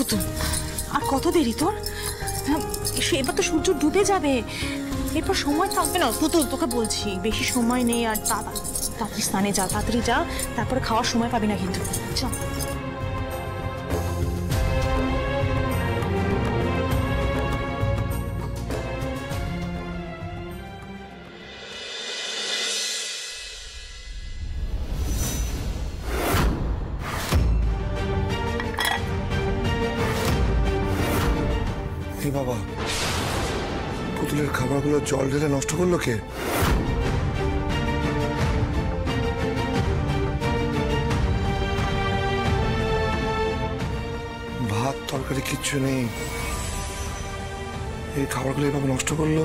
পুতুল, আর কত দেরি তোর? এবার তো সূর্য ডুবে যাবে, এরপর সময় থাকবে না। পুতুল তোকে বলছি, বেশি সময় নেই, আর তাড়াতাড়ি স্নানে যা, তাড়াতাড়ি যা, তারপরে খাওয়ার সময় পাবি না কিন্তু। চল। বাবা, পুতুলের খাবারগুলো জল ঢেলে নষ্ট করলো কে? ভাত তরকারি কিচ্ছু নেই, এই খাবারগুলো এভাবে নষ্ট করলো।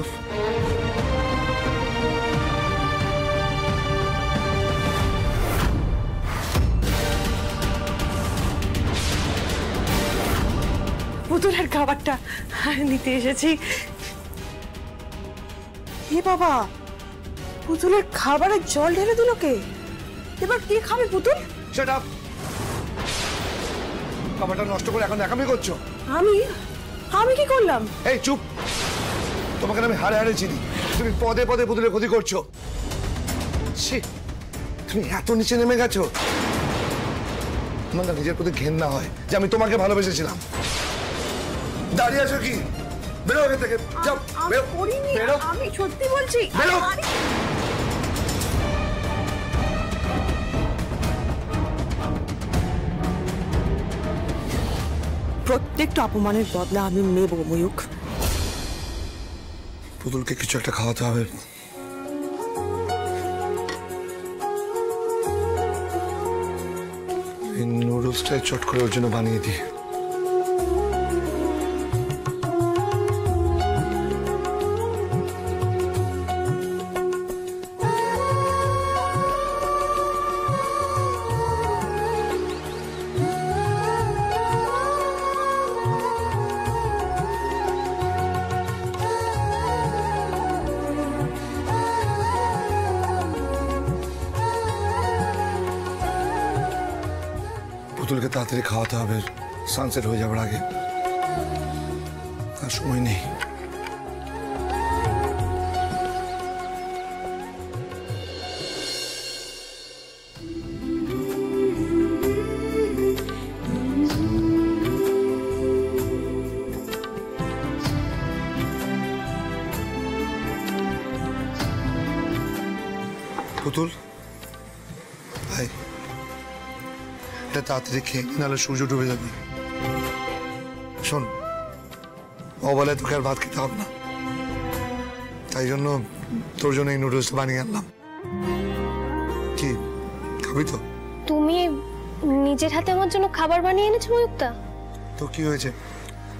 পুতুলের খাবারটা নিতে এসেছি। এ বাবা, পুতুলের খাবারে জল ঢেলে দিল কে? এবার কি খাবে পুতুল? Shut up! খাবারটা নষ্ট করে এখন একামি করছো। আমি কি করলাম? এই চুপ! তোমাকে আমি হাড়ে হাড়ে চিনি, তুমি পদে পদে পুতুলের ক্ষতি করছো। তুমি এত নিচে নেমে গেছো, আমার নিজের প্রতি ঘেন্না হয় যে আমি তোমাকে ভালোবেসেছিলাম। দাঁড়িয়ে আছো কি? বেরো এখান থেকে, যাও। আমি সত্যি বলছি। বেরো। প্রত্যেকটা অপমানের বদলা আমি নেব ময়ূক। পুতুলকে কিছু একটা খাওয়াতে হবে। এই নুডলসটাই চট করে ওর জন্য বানিয়ে দিই। পুতুলকে তাড়াতাড়ি খাওয়াতে হবে, সানসেট হয়ে যাবার আগে, আর সময় নেই। পুতুল ভাই, তাড়াতাড়ি খেয়ে নি, নাহলে সূর্য ডুবে যাবে। শোন, অবেলায় তোকে আর ভাত খেতে হবে না, তাই জন্য তোর জন্য এই নুডলসটা বানিয়ে আনলাম। কি খাবি তো? তুমি নিজের হাতে আমার জন্য খাবার বানিয়ে এনেছো ময়ূকদা? তো কি হয়েছে,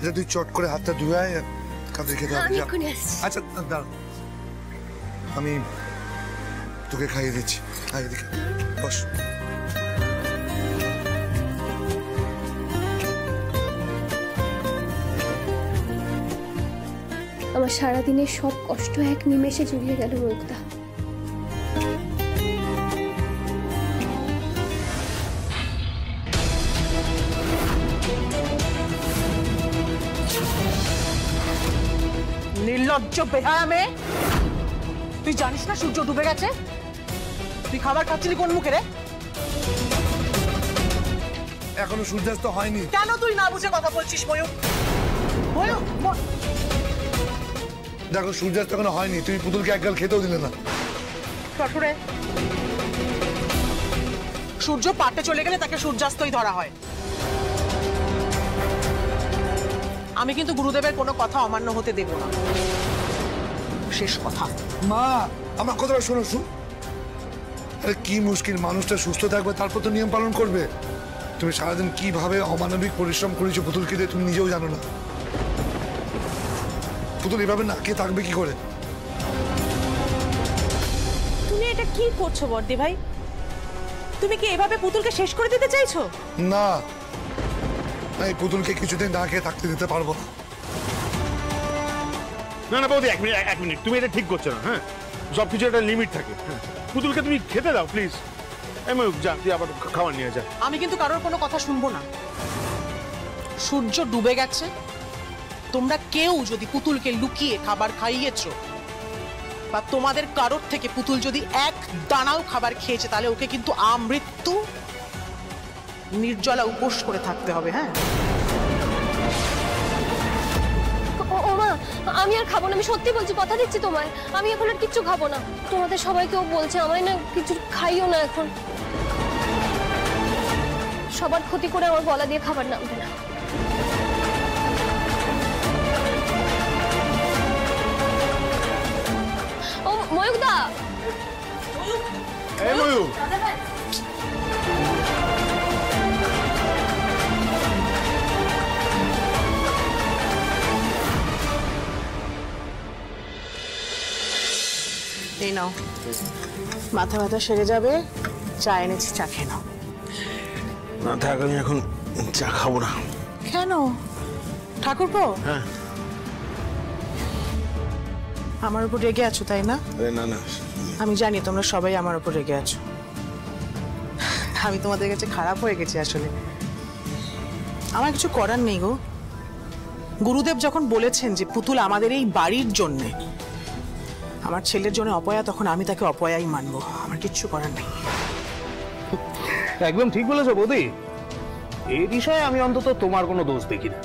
এটা তুই চট করে হাতটা ধুয়ে আয়, কাঁদে খেতে হবে। আচ্ছা দাঁড়া, আমি তোকে খাইয়ে দিচ্ছি। খাইয়ে দিকে বস। আমার সারাদিনের সব কষ্ট এক নিমেষে জুড়িয়ে গেল ময়ূকদা। নির্লজ্জ বেহায়া মেয়ে, তুই জানিস না সূর্য ডুবে গেছে? তুই খাবার খাচ্ছিলি কোন মুখে রে? এখনো সূর্যাস্ত হয়নি। কেন তুই না বুঝে কথা বলছিস ময়ূক? দেখো, সূর্যাস্ত এখনো হয়নি, তুই পুতুলকে একগাল খেতেও দিলে না। শ্বশুরে, সূর্য পাটে চলে গেলে তাকে সূর্যাস্তই ধরা হয়। আমি কিন্তু গুরুদেবের কোনো কথা অমান্য হতে দেব না, শেষ কথা। মা, আমার কথাটা শোনো। আরে কি মুশকিল, মানুষটা সুস্থ থাকবে, তারপর তো নিয়ম পালন করবে। তুমি সারাদিন কিভাবে অমানবিক পরিশ্রম করেছো পুতুলকে দিয়ে তুমি নিজেও জানো না। পুতুল এভাবে না খেয়ে থাকবে কি করে? তুমি এটা কি করছো বর্দি ভাই? তুমি কি এভাবে পুতুলকে শেষ করে দিতে চাইছো? না, এই পুতুলকে কিছুদিন না খেয়ে থাকতে দিতে পারবো না। না না বৌদি, এক মিনিট, তুমি এটা ঠিক করছো না। হ্যাঁ, সবকিছু একটা লিমিট থাকে। পুতুলকে তুমি খেতে দাও প্লিজ। যা, তুই আবার খাবার নিয়ে যা। আমি কিন্তু কারোর কোনো কথা শুনবো না। সূর্য ডুবে গেছে, তোমরা কেউ যদি পুতুলকে লুকিয়ে খাবার খাইয়েছো বা তোমাদের কারোর থেকে পুতুল যদি এক দানাও খাবার খেয়েছে, তাহলে ওকে কিন্তু আমৃত্যু নির্জলা উপোস করে থাকতে হবে। হ্যাঁ, ও মা, আমি আর খাবো না, আমি সত্যি বলছি, কথা দিচ্ছি তোমায়, আমি এখন আর কিচ্ছু খাবো না। তোমাদের সবাইকেও বলছে আমায় না কিছু খাইও না এখন। সবার ক্ষতি করে আমার গলা দিয়ে খাবার নামবে না। ও ময়ূকদা, এই ময়ূক, এই নাও, মাথা ব্যথা সেরে যাবে, চা এনেছি, চা খেয়ে নাও। না থাক, আমি এখন চা খাবো না। কেন ঠাকুরপো? হ্যাঁ। আমার উপর রেগে আছো তাই না? আরে না না, আমি জানি তোমরা সবাই আমার উপর রেগে আছো। আমি তোমাদের কাছে খারাপ হয়ে গেছি আসলে। আমার কিছু করার নেই গো। গুরুদেব যখন বলেছেন যে পুতুল আমাদের এই বাড়ির জন্যে, আমার ছেলের জন্য অপয়া, তখন আমি তাকে অপয়াই মানবো। আমার কিচ্ছু করার নেই। একদম ঠিক বলেছো বৌদি, এই বিষয়ে আমি অন্তত তোমার কোনো দোষ দেখি না।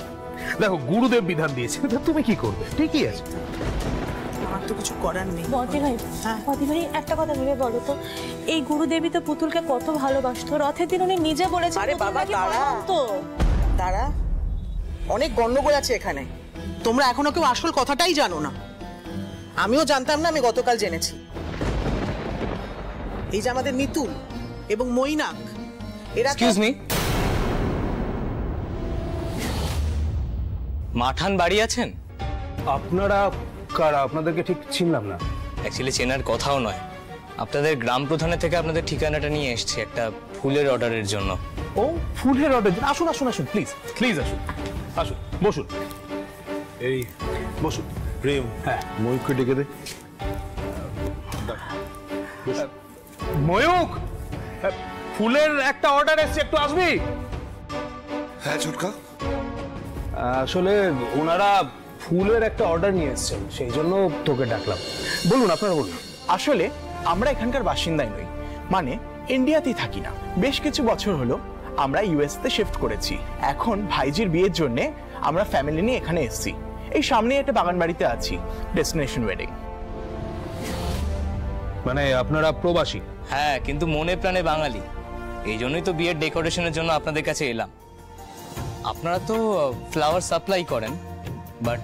দেখো, গুরুদেব বিধান দিয়েছে, তা তুমি কি করবে? ঠিকই আছে, আমার তো কিছু করার নেই। বদি ভাই, হ্যাঁ। বদি ভাই একটা কথা ভেবে বলো তো, এই গুরুদেবী তো পুতুলকে কত ভালোবাসতো, রথের দিন উনি নিজে বলেছেন আরে পুতুল বাবা, নাকি দাঁড়া। মহন্ত। তারা অনেক গন্ডগোল আছে এখানে। তোমরা এখনো কেউ আসল কথাটাই জানো না। আমিও জানতাম না, আমি গতকাল জেনেছি। এই যে আমাদের মিতুল এবং মৈনাক, এরা তো- এক্সকিউজ মি, মাঠান বাড়ি আছেন? আপনারা কারা? আপনাদেরকে ঠিক চিনলাম না। অ্যাকচুয়ালি চেনার কথাও নয়, আপনাদের গ্রাম প্রধানের থেকে আপনাদের ঠিকানাটা নিয়ে এসেছি একটা ফুলের অর্ডারের জন্য। ও, ফুলের অর্ডার? আসুন আসুন আসুন, প্লিজ প্লিজ আসুন, আসুন, বসুন, এই বসুন। প্রেম, হ্যাঁ, ময়ূককে ডেকে দে। ময়ূক, ফুলের একটা অর্ডার এসছে, একটু আসবি? হ্যাঁ ছোটকা, আসলে ওনারা ফুলের একটা অর্ডার নিয়ে এসেছেন, সেই জন্য তোকে ডাকলাম। বলুন, আপনারা বলুন। আসলে আমরা এখানকার বাসিন্দাই নই, মানে ইন্ডিয়াতেই থাকি না। বেশ কিছু বছর হলো আমরা ইউএস তে শিফট করেছি। এখন ভাইজির বিয়ের জন্য আমরা ফ্যামিলি নিয়ে এখানে এসেছি। এই সামনে একটা বাগান বাড়িতে আছি, ডেস্টিনেশন ওয়েডিং। মানে আপনারা প্রবাসী? হ্যাঁ, কিন্তু মনে প্রাণে বাঙালি, এই জন্যই তো বিয়ের ডেকোরেশনের জন্য আপনাদের কাছে এলাম। আপনারা তো ফ্লাওয়ার সাপ্লাই করেন, বাট